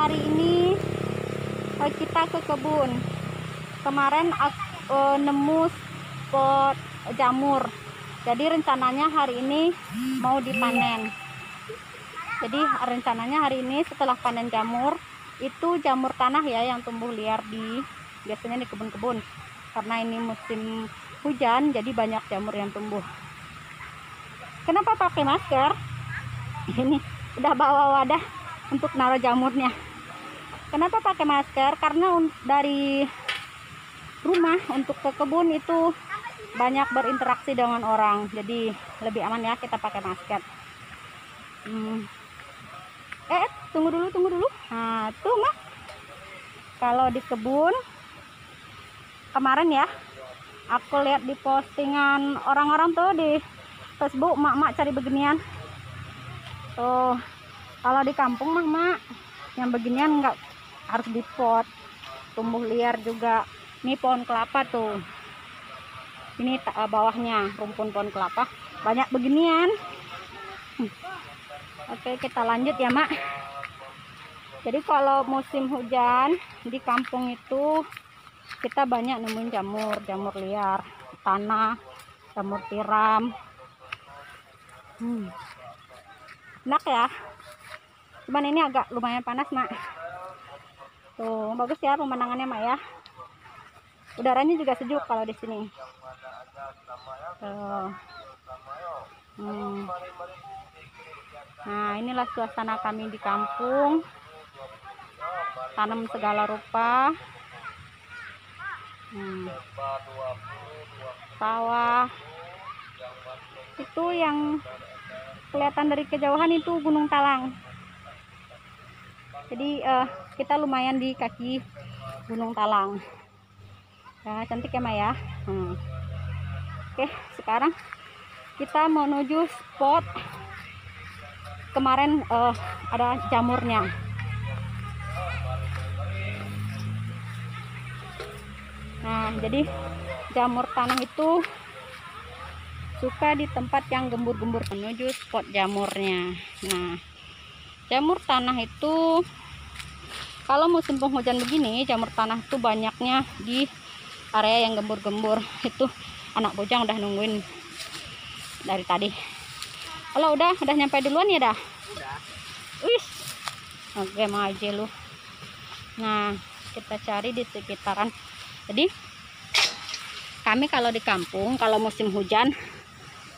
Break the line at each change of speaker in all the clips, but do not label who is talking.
hari ini kita ke kebun. Kemarin aku nemu spot jamur. Jadi rencananya hari ini mau dipanen. Jadi rencananya hari ini setelah panen jamur, itu jamur tanah ya yang tumbuh liar biasanya di kebun-kebun. Karena ini musim hujan, jadi banyak jamur yang tumbuh. Kenapa pakai masker? Ini udah bawa wadah untuk naruh jamurnya. Kenapa pakai masker? Karena dari rumah untuk ke kebun itu banyak berinteraksi dengan orang, jadi lebih aman ya kita pakai masker. Tunggu dulu. Nah tuh mah, kalau di kebun kemarin ya, aku lihat di postingan orang-orang tuh di Facebook, mak cari beginian tuh. Kalau di kampung mak yang beginian nggak harus dipot, tumbuh liar juga. Ini pohon kelapa tuh, ini bawahnya rumpun pohon kelapa banyak beginian. Oke, kita lanjut ya mak. Jadi kalau musim hujan di kampung itu kita banyak nemuin jamur liar tanah, jamur tiram. Enak ya, cuman ini agak lumayan panas mak. Tuh bagus ya pemandangannya mak ya, udaranya juga sejuk kalau di sini. Nah inilah suasana kami di kampung, tanam segala rupa. Sawah itu yang kelihatan dari kejauhan itu Gunung Talang. Jadi kita lumayan di kaki Gunung Talang ya, cantik ya Maya. Oke, sekarang kita mau menuju spot kemarin ada jamurnya. Nah jadi jamur tanah itu suka di tempat yang gembur-gembur. Menuju spot jamurnya. Nah jamur tanah itu kalau musim penghujan begini, jamur tanah itu banyaknya di area yang gembur-gembur. Itu anak bujang udah nungguin dari tadi. Kalau udah nyampe duluan ya dah. Udah. Wih. Oke, maju lu. Nah, kita cari di sekitaran. Jadi kami kalau di kampung kalau musim hujan,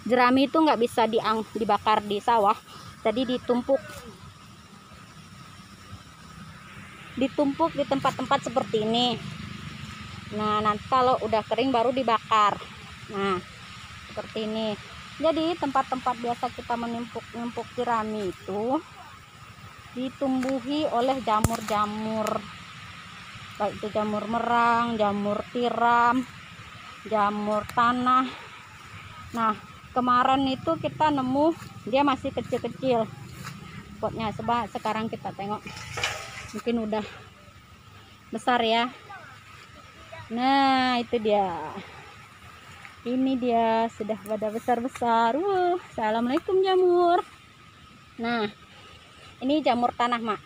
jerami itu nggak bisa dibakar di sawah, jadi ditumpuk di tempat-tempat seperti ini. Nah nanti kalau udah kering baru dibakar. Nah seperti ini. Jadi tempat-tempat biasa kita menumpuk jerami itu ditumbuhi oleh jamur-jamur, baik itu jamur merang, jamur tiram, jamur tanah. Nah kemarin itu kita nemu dia masih kecil-kecil potnya. Sekarang kita tengok mungkin udah besar ya. Nah itu dia, ini dia sudah pada besar-besar. Assalamualaikum jamur. Nah ini jamur tanah mak.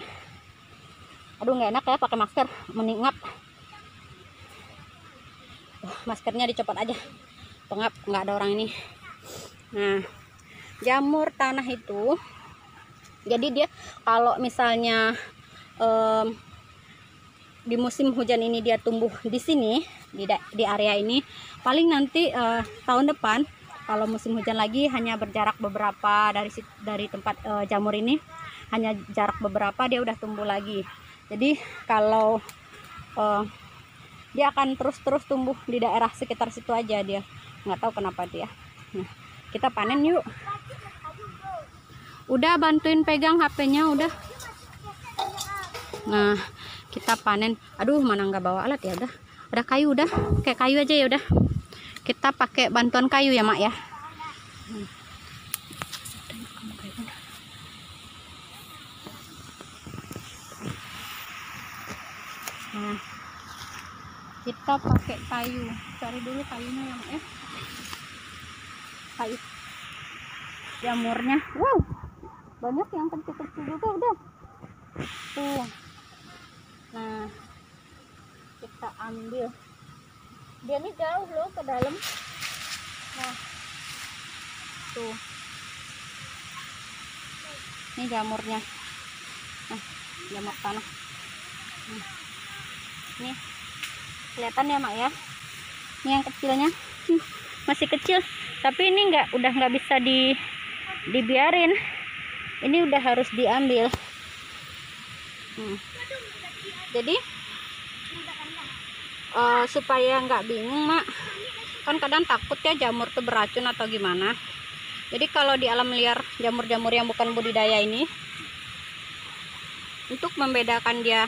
Aduh nggak enak ya pakai masker, meningap. Maskernya dicopot aja, pengap nggak ada orang ini. Nah jamur tanah itu jadi dia kalau misalnya di musim hujan ini dia tumbuh di sini, di area ini, paling nanti tahun depan kalau musim hujan lagi hanya berjarak beberapa dari tempat jamur ini, hanya jarak beberapa dia udah tumbuh lagi. Jadi kalau dia akan terus tumbuh di daerah sekitar situ aja, dia nggak tahu kenapa dia. Nah kita panen yuk. Udah bantuin pegang HP-nya udah. Nah kita panen. Aduh mana nggak bawa alat ya, udah kayu, udah kayak kayu aja ya udah. Kita pakai bantuan kayu ya mak ya. Nah kita pakai kayu, cari dulu kayunya yang kayu jamurnya. Wow banyak yang kecil-kecil juga udah tuh. Nah, kita ambil. Dia ini jauh loh ke dalam. Nah, tuh. Ini jamurnya. Nah, jamur tanah. Nih, kelihatan ya Mak ya. Ini yang kecilnya. Masih kecil, tapi ini udah nggak bisa dibiarin. Ini udah harus diambil. Jadi supaya nggak bingung Mak, kan kadang takut ya jamur tuh beracun atau gimana. Jadi kalau di alam liar, jamur-jamur yang bukan budidaya ini, untuk membedakan dia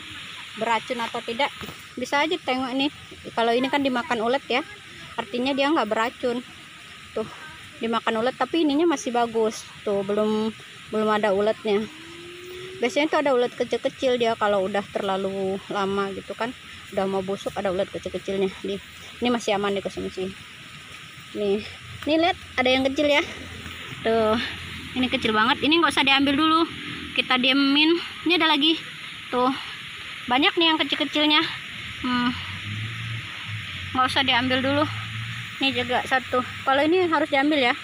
beracun atau tidak, bisa aja tengok ini. Kalau ini kan dimakan ulet ya, artinya dia nggak beracun. Tuh, dimakan ulet tapi ininya masih bagus. Tuh, belum ada uletnya. Biasanya itu ada ulet kecil-kecil dia kalau udah terlalu lama gitu kan, udah mau busuk ada ulet kecil-kecilnya. Ini masih aman dikonsumsi. Nih lihat ada yang kecil ya. Tuh, ini kecil banget. Ini nggak usah diambil dulu, kita diemin. Ini ada lagi. Tuh, banyak nih yang kecil-kecilnya. Nggak usah diambil dulu. Ini juga satu. Kalau ini harus diambil ya.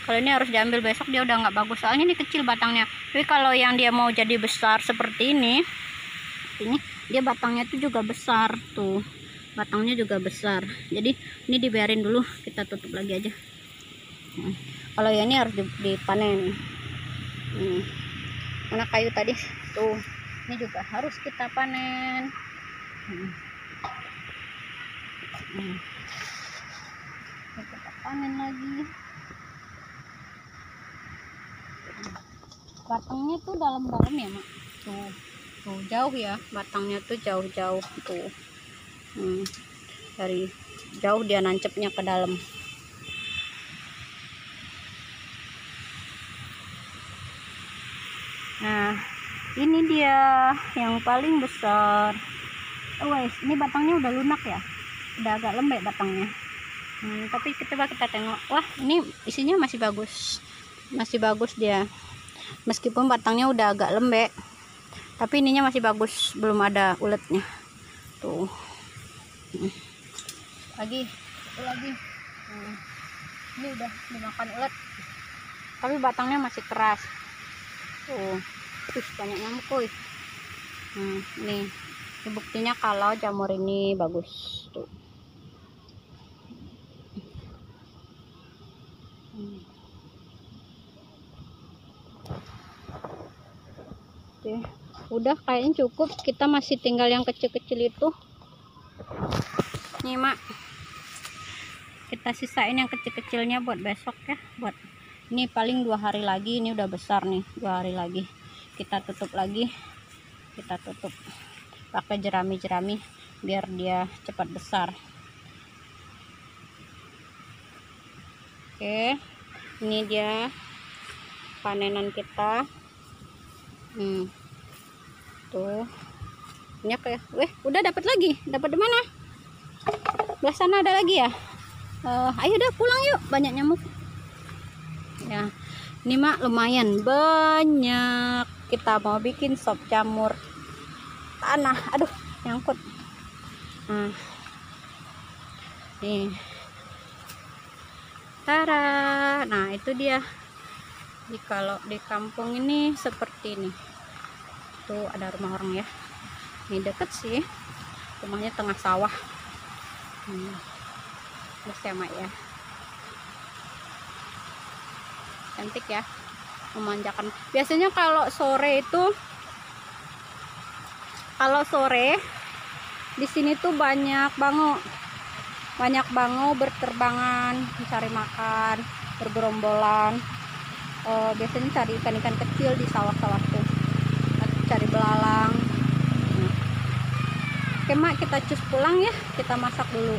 Kalau ini harus diambil besok, dia udah nggak bagus. Soalnya ini kecil batangnya. Tapi kalau yang dia mau jadi besar seperti ini dia batangnya tuh juga besar. Tuh, batangnya juga besar. Jadi ini dibiarin dulu. Kita tutup lagi aja. Kalau yang ini harus dipanen. Mana kayu tadi? Tuh, ini juga harus kita panen. Kita panen lagi. Batangnya tuh dalam-dalam ya Mak. Tuh jauh ya, batangnya tuh jauh-jauh tuh. Dari jauh dia nancepnya ke dalam. Nah, ini dia yang paling besar. Wes, ini batangnya udah lunak ya, udah agak lembek batangnya. Tapi kita tengok. Wah, ini isinya masih bagus dia. Meskipun batangnya udah agak lembek, tapi ininya masih bagus, belum ada uletnya. Tuh, lagi. Ini udah dimakan ulet, tapi batangnya masih keras. Tuh, banyak nyamuk kuy. Ini buktinya kalau jamur ini bagus. Tuh. Oke, udah kayaknya cukup. Kita masih tinggal yang kecil-kecil itu. Nih Mak, kita sisain yang kecil-kecilnya buat besok ya. Buat ini paling 2 hari lagi. Ini udah besar nih, 2 hari lagi. Kita tutup lagi. Kita tutup pakai jerami biar dia cepat besar. Oke, ini dia panenan kita. Tuh, ini kayak, udah dapat lagi. Dapat di mana? Belah sana ada lagi ya. Ayo dah pulang yuk, banyak nyamuk. Ya, ini Mak lumayan banyak. Kita mau bikin sop jamur tanah. Aduh, nyangkut. Nih, tara. Nah, itu dia. Kalau di kampung ini seperti ini. Tuh ada rumah orang ya. Ini deket sih, rumahnya tengah sawah. Terus ya Mak ya, cantik ya, memanjakan. Biasanya kalau sore di sini tuh banyak bango berterbangan mencari makan, bergerombolan. Biasanya cari ikan-ikan kecil di sawah-sawah tuh, cari belalang. Oke Mak, kita cus pulang ya, kita masak dulu.